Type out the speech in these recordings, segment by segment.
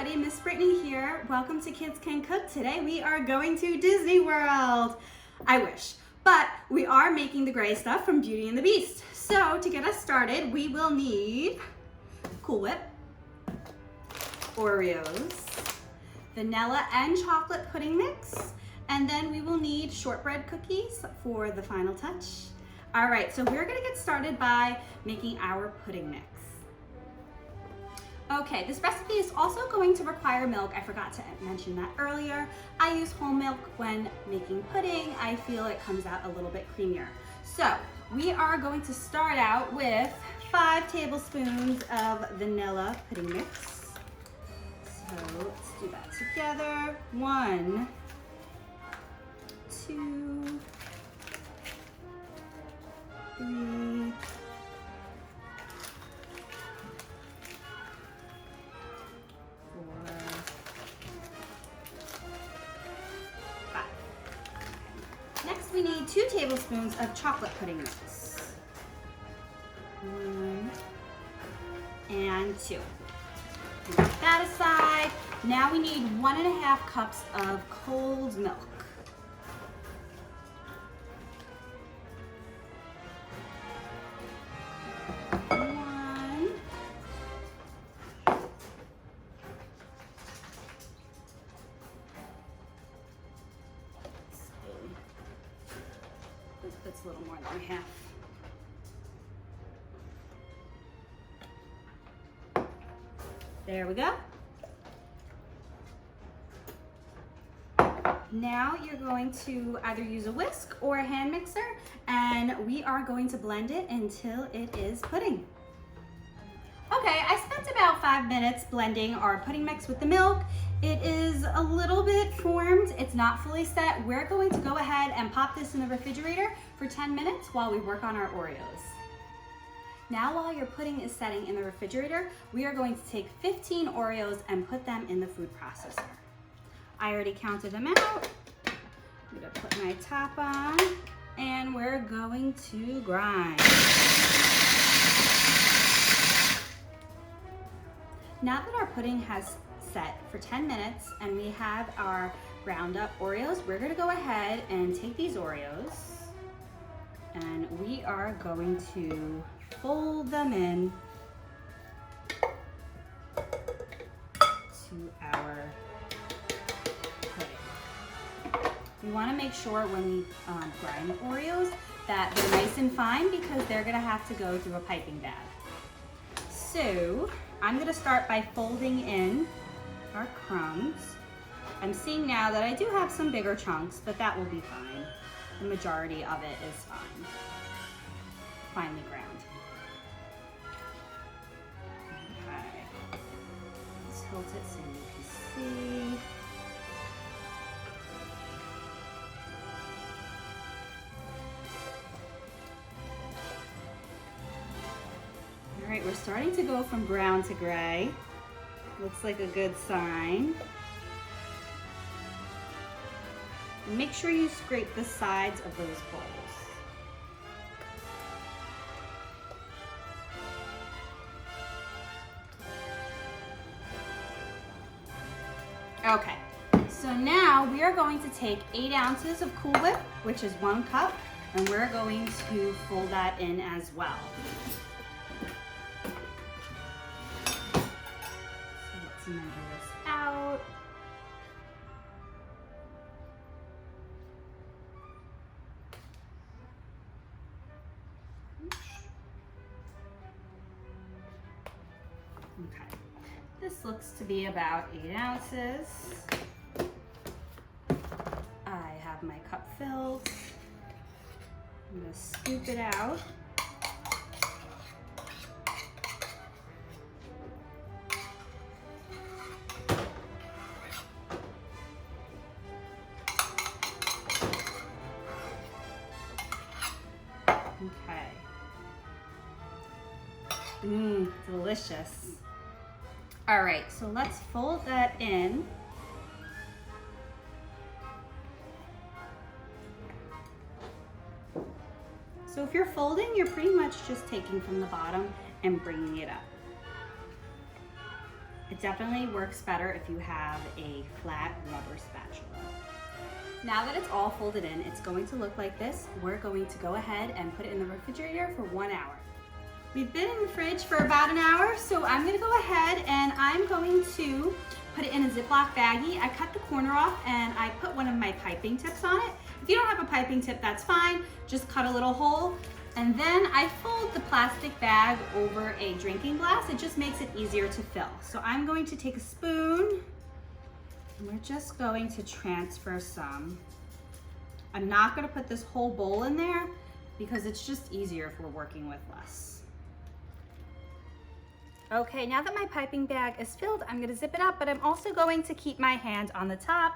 everybody, Miss Brittany here. Welcome to Kids Can Cook. Today we are going to Disney World. I wish, but we are making the gray stuff from Beauty and the Beast. So to get us started, we will need Cool Whip, Oreos, vanilla and chocolate pudding mix, and then we will need shortbread cookies for the final touch. All right, so we're gonna get started by making our pudding mix. Okay, this recipe is also going to require milk. I forgot to mention that earlier. I use whole milk when making pudding. I feel it comes out a little bit creamier. So we are going to start out with 5 tablespoons of vanilla pudding mix. So let's do that together. 1, 2, 3, 5. Next, we need 2 tablespoons of chocolate pudding mix. 1 and 2. Put that aside. Now we need 1½ cups of cold milk. That's a little more than half. There we go. Now you're going to either use a whisk or a hand mixer, and we are going to blend it until it is pudding. Okay, I spent about 5 minutes blending our pudding mix with the milk. It is a little bit formed. It's not fully set. We're going to go ahead and pop this in the refrigerator for 10 minutes while we work on our Oreos. Now, while your pudding is setting in the refrigerator, we are going to take 15 Oreos and put them in the food processor. I already counted them out. I'm gonna put my top on, and we're going to grind. Now that our pudding has set for 10 minutes and we have our ground up Oreos, we're gonna go ahead and take these Oreos and we are going to fold them in to our pudding. We wanna make sure when we grind the Oreos that they're nice and fine because they're gonna have to go through a piping bag. So I'm gonna start by folding in our crumbs. I'm seeing now that I do have some bigger chunks, but that will be fine. The majority of it is fine. Finely ground. Okay. Let's tilt it so you can see. All right, we're starting to go from brown to gray. Looks like a good sign. And make sure you scrape the sides of those bowls. Okay, so now we are going to take 8 ounces of Cool Whip, which is 1 cup, and we're going to fold that in as well. Measure this out. Okay, this looks to be about 8 ounces. I have my cup filled. I'm going to scoop it out. Okay. Delicious. All right, so let's fold that in. So if you're folding, you're pretty much just taking from the bottom and bringing it up. It definitely works better if you have a flat rubber spatula. Now that it's all folded in, it's going to look like this. We're going to go ahead and put it in the refrigerator for 1 hour. We've been in the fridge for about an hour, so I'm gonna go ahead and I'm going to put it in a Ziploc baggie. I cut the corner off and I put one of my piping tips on it. If you don't have a piping tip, that's fine. Just cut a little hole. And then I fold the plastic bag over a drinking glass. It just makes it easier to fill. So I'm going to take a spoon and we're just going to transfer some. I'm not gonna put this whole bowl in there because it's just easier if we're working with less. Okay, now that my piping bag is filled, I'm gonna zip it up, but I'm also going to keep my hand on the top.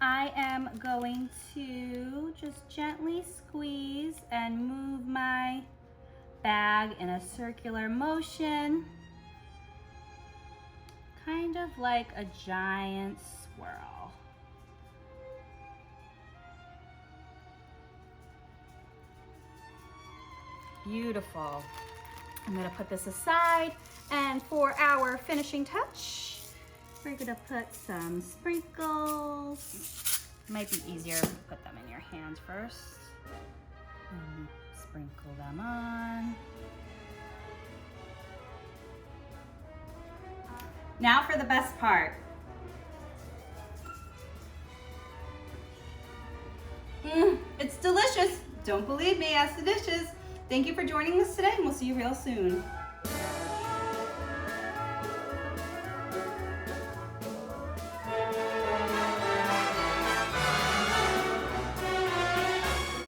I am going to just gently squeeze and move my bag in a circular motion, kind of like a giant swirl. Beautiful. I'm gonna put this aside, and for our finishing touch, we're gonna put some sprinkles. Might be easier if you put them in your hand first. And sprinkle them on. Now for the best part. It's delicious. Don't believe me, ask the dishes. Thank you for joining us today, and we'll see you real soon.